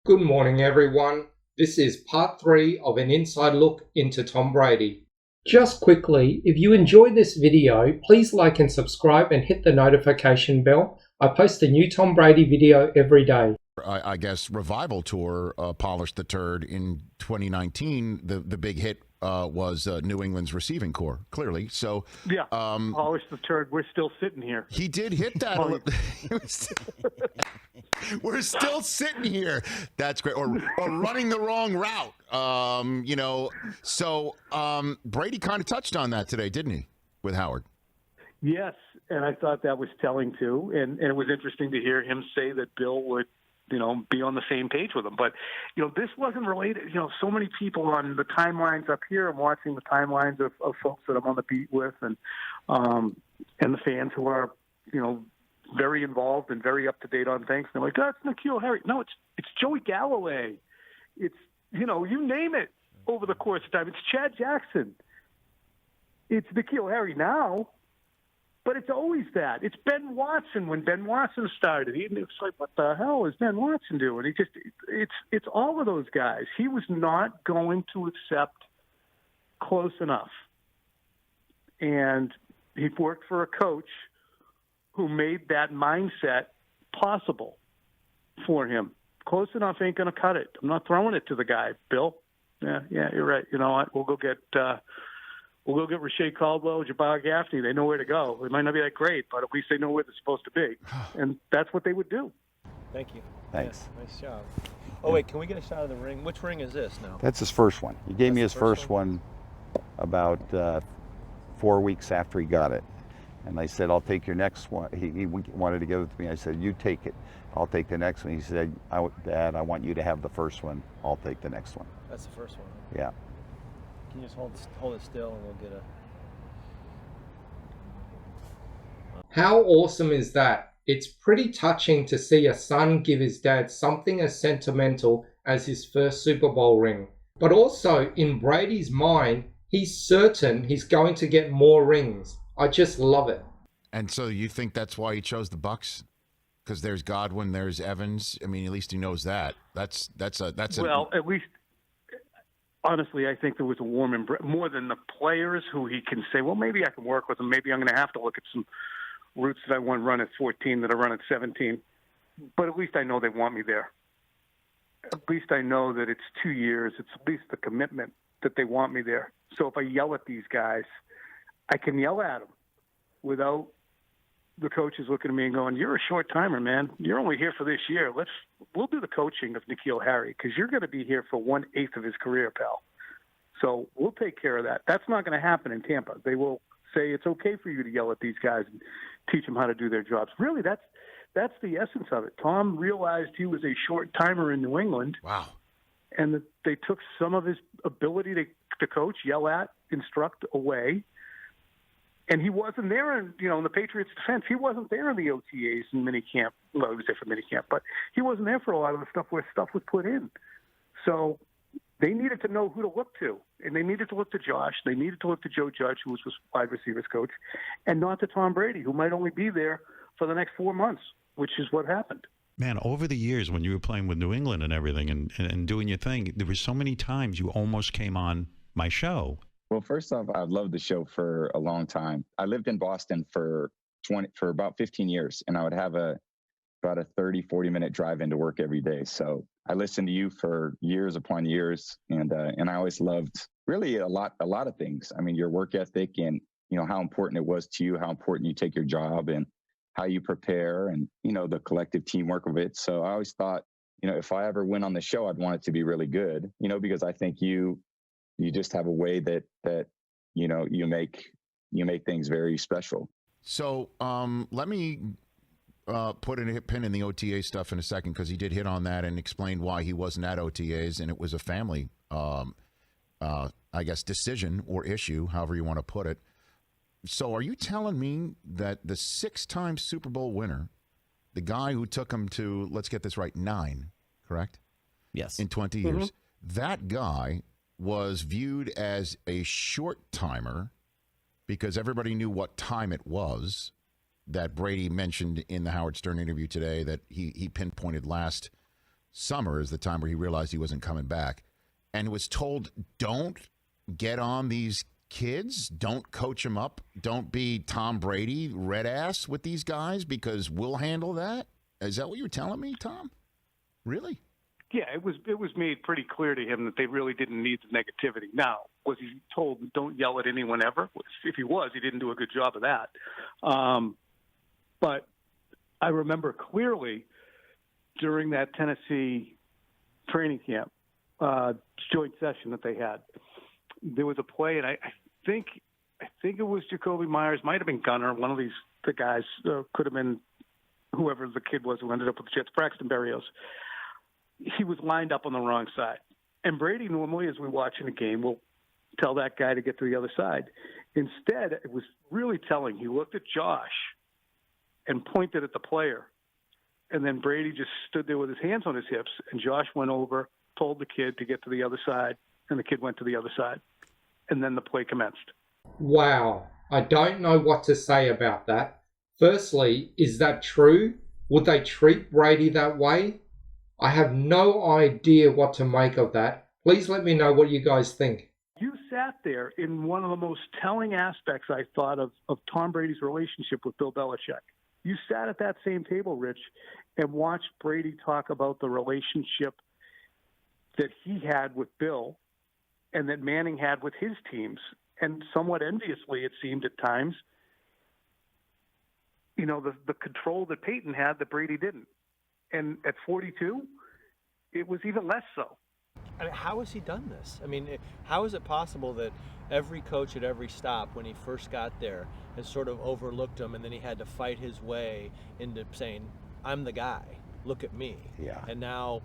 Good morning, everyone. This is part 3 of an inside look into Tom Brady. Just quickly, if you enjoyed this video, please like and subscribe and hit the notification bell. I post a new Tom Brady video every day. I guess revival tour polished the turd in 2019. The big hit was New England's receiving core, clearly. So yeah, polished the turd. We're still sitting here. He did hit that. We're still sitting here. That's great. Or running the wrong route. So Brady kind of touched on that today, didn't he, with Howard? Yes, and I thought that was telling too. And it was interesting to hear him say that Bill would, be on the same page with him. But, this wasn't related. So many people on the timelines up here. I'm watching the timelines of folks that I'm on the beat with and the fans who are, very involved and very up to date on things. And they're like, that's N'Keal Harry. No, it's Joey Galloway. It's, you name it over the course of time. It's Chad Jackson. It's N'Keal Harry now. But it's always that. It's Ben Watson when Ben Watson started. It's like, what the hell is Ben Watson doing? It's all of those guys. He was not going to accept close enough. And he worked for a coach who made that mindset possible for him. Close enough ain't going to cut it. I'm not throwing it to the guy, Bill. Yeah, you're right. You know what? We'll go get Rashae Caldwell, Jabbar Gaffney. They know where to go. It might not be that great, but at least they know where they're supposed to be. And that's what they would do. Thank you. Thanks. Yeah, nice job. Oh, wait, can we get a shot of the ring? Which ring is this now? That's his first one. He gave me his first one about 4 weeks after he got it. And I said, I'll take your next one. He wanted to give it to me. I said, you take it. I'll take the next one. He said, Dad, I want you to have the first one. I'll take the next one. That's the first one. Yeah. Can you just hold it still and we'll get a... How awesome is that? It's pretty touching to see a son give his dad something as sentimental as his first Super Bowl ring. But also, in Brady's mind, he's certain he's going to get more rings. I just love it. And so you think that's why he chose the Bucs? Because there's Godwin, there's Evans. I mean, at least he knows that. That's well, at least... Honestly, I think there was a warm embrace, more than the players who he can say, well, maybe I can work with them. Maybe I'm going to have to look at some routes that I want to run at 14 that I run at 17. But at least I know they want me there. At least I know that it's 2 years. It's at least the commitment that they want me there. So if I yell at these guys, I can yell at them without the coaches looking at me and going, you're a short timer, man. You're only here for this year. We'll do the coaching of N'Keal Harry because you're going to be here for 1/8 of his career, pal. So we'll take care of that. That's not going to happen in Tampa. They will say it's okay for you to yell at these guys and teach them how to do their jobs. Really, that's the essence of it. Tom realized he was a short timer in New England. Wow. And that they took some of his ability to coach, yell at, instruct away. And he wasn't there in the Patriots' defense. He wasn't there in the OTAs and minicamp. Well, he was there for minicamp, but he wasn't there for a lot of the stuff where stuff was put in. So they needed to know who to look to. And they needed to look to Josh. They needed to look to Joe Judge, who was wide receivers coach, and not to Tom Brady, who might only be there for the next 4 months, which is what happened. Man, over the years when you were playing with New England and everything and doing your thing, there were so many times you almost came on my show. Well, first off, I've loved the show for a long time. I lived in Boston for about 15 years, and I would have about a 40-minute drive into work every day. So I listened to you for years upon years, and I always loved really a lot of things. I mean, your work ethic and, how important it was to you, how important you take your job and how you prepare and, the collective teamwork of it. So I always thought, if I ever went on the show, I'd want it to be really good, because I think you just have a way that you make things very special. So let me put a pin in the OTA stuff in a second, because he did hit on that and explained why he wasn't at OTAs, and it was a family, I guess, decision or issue, however you want to put it. So are you telling me that the 6-time Super Bowl winner, the guy who took him to, let's get this right, 9, correct? Yes. In 20 years, that guy was viewed as a short timer because everybody knew what time it was, that Brady mentioned in the Howard Stern interview today, that he pinpointed last summer is the time where he realized he wasn't coming back, and was told, don't get on these kids, don't coach them up, don't be Tom Brady red ass with these guys because we'll handle that. Is that what you were telling me, Tom? Really? Yeah, it was made pretty clear to him that they really didn't need the negativity. Now, was he told don't yell at anyone ever? If he was, he didn't do a good job of that. But I remember clearly during that Tennessee training camp joint session that they had, there was a play, and I think it was Jacoby Myers, might have been Gunner, one of the guys, could have been whoever the kid was who ended up with the Jets, Braxton Berrios. He was lined up on the wrong side. And Brady normally, as we watch in a game, will tell that guy to get to the other side. Instead, it was really telling. He looked at Josh and pointed at the player. And then Brady just stood there with his hands on his hips, and Josh went over, told the kid to get to the other side, and the kid went to the other side. And then the play commenced. Wow. I don't know what to say about that. Firstly, is that true? Would they treat Brady that way? I have no idea what to make of that. Please let me know what you guys think. You sat there in one of the most telling aspects, I thought, of Tom Brady's relationship with Bill Belichick. You sat at that same table, Rich, and watched Brady talk about the relationship that he had with Bill and that Manning had with his teams. And somewhat enviously, it seemed at times, you know, the control that Peyton had that Brady didn't. And at 42, it was even less so. I mean, how has he done this? I mean, how is it possible that every coach at every stop, when he first got there, has sort of overlooked him, and then he had to fight his way into saying, I'm the guy, look at me. Yeah. And now,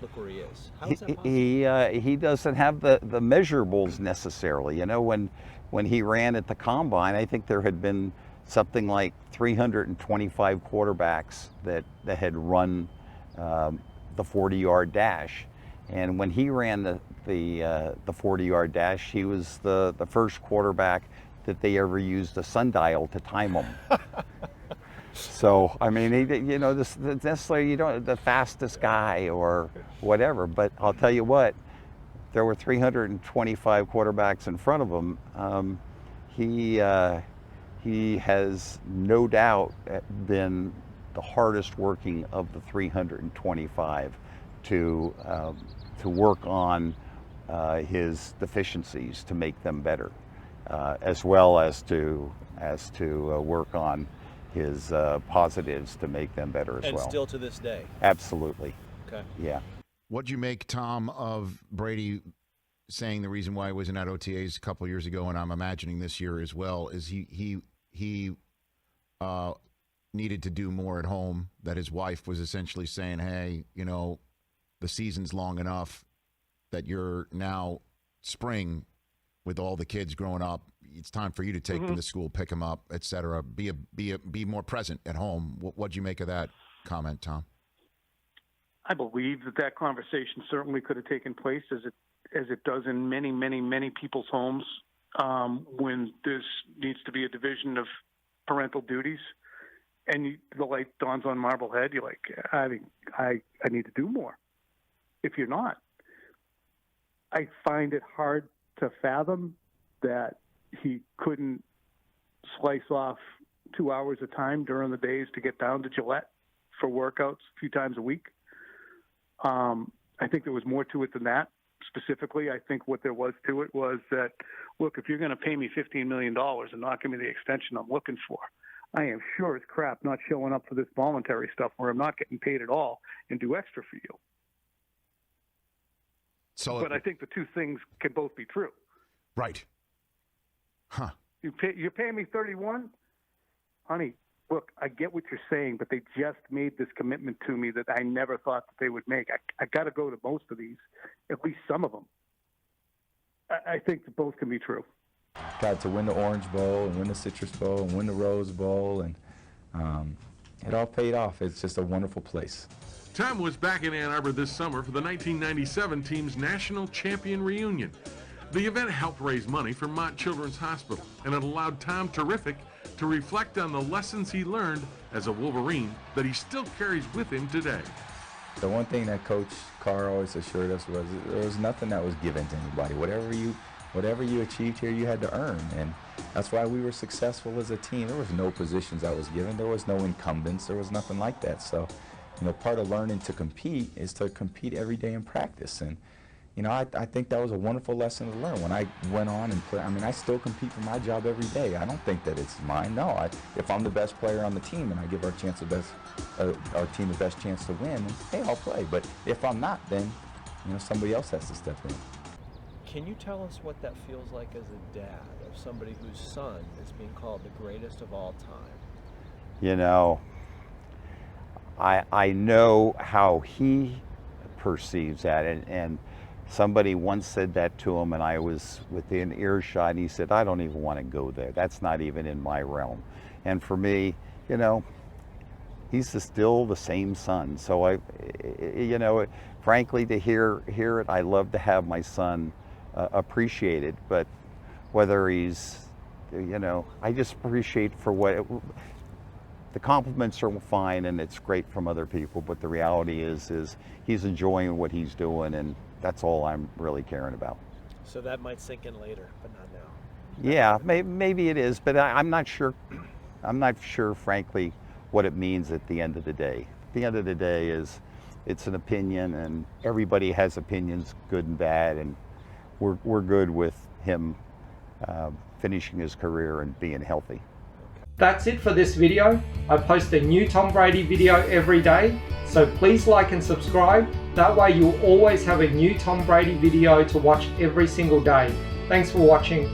look where he is. How is that possible? He doesn't have the measurables necessarily. You know, when he ran at the Combine, I think there had been something like 325 quarterbacks that had run the 40-yard dash. And when he ran the 40-yard dash, he was the first quarterback that they ever used a sundial to time him. So, I mean, this necessarily, you don't the fastest guy or whatever, but I'll tell you what, there were 325 quarterbacks in front of him. He has no doubt been the hardest working of the 325 to work on his deficiencies to make them better, as well as to work on his positives to make them better as well. And still to this day. Absolutely. Okay. Yeah. What'd you make, Tom, of Brady saying the reason why he wasn't at OTAs a couple years ago, and I'm imagining this year as well, is he needed to do more at home, that his wife was essentially saying, hey, you know, the season's long enough that you're now spring with all the kids growing up. It's time for you to take them to school, pick them up, et cetera. Be more present at home. What'd you make of that comment, Tom? I believe that conversation certainly could have taken place as it does in many, many, many people's homes when there needs to be a division of parental duties, and the light dawns on Marblehead. You're like, I need to do more. If you're not, I find it hard to fathom that he couldn't slice off 2 hours of time during the days to get down to Gillette for workouts a few times a week. I think there was more to it than that. Specifically, I think what there was to it was that, look, if you're going to pay me $15 million and not give me the extension I'm looking for, I am sure as crap not showing up for this voluntary stuff where I'm not getting paid at all and do extra for you. But I think the two things can both be true. Right. Huh. You're paying me 31? Honey, look, I get what you're saying, but they just made this commitment to me that I never thought that they would make. I got to go to most of these, at least some of them. I think that both can be true. Got to win the Orange Bowl and win the Citrus Bowl and win the Rose Bowl, and it all paid off. It's just a wonderful place. Tom was back in Ann Arbor this summer for the 1997 team's national champion reunion. The event helped raise money for Mott Children's Hospital, and it allowed Tom Terrific to reflect on the lessons he learned as a Wolverine that he still carries with him today. The one thing that Coach Carr always assured us was there was nothing that was given to anybody. Whatever you achieved here, you had to earn, and that's why we were successful as a team. There was no positions that was given. There was no incumbents. There was nothing like that. So, part of learning to compete is to compete every day in practice. And, I think that was a wonderful lesson to learn. When I went on and play, I still compete for my job every day. I don't think that it's mine. No, if I'm the best player on the team and I give our team the best chance to win, then, hey, I'll play. But if I'm not, then, somebody else has to step in. Can you tell us what that feels like as a dad of somebody whose son is being called the greatest of all time? I know how he perceives that, and somebody once said that to him, and I was within earshot, and he said, I don't even want to go there. That's not even in my realm. And for me, he's still the same son. So frankly, to hear it, I love to have my son appreciated, but whether he's, I just appreciate for what the compliments are fine and it's great from other people, but the reality is he's enjoying what he's doing, and that's all I'm really caring about. So that might sink in later, but not now. Yeah, maybe it is, but I'm not sure. I'm not sure, frankly, what it means at the end of the day. At the end of the day it's an opinion, and everybody has opinions, good and bad, and we're good with him finishing his career and being healthy. That's it for this video. I post a new Tom Brady video every day, so please like and subscribe. That way you'll always have a new Tom Brady video to watch every single day. Thanks for watching.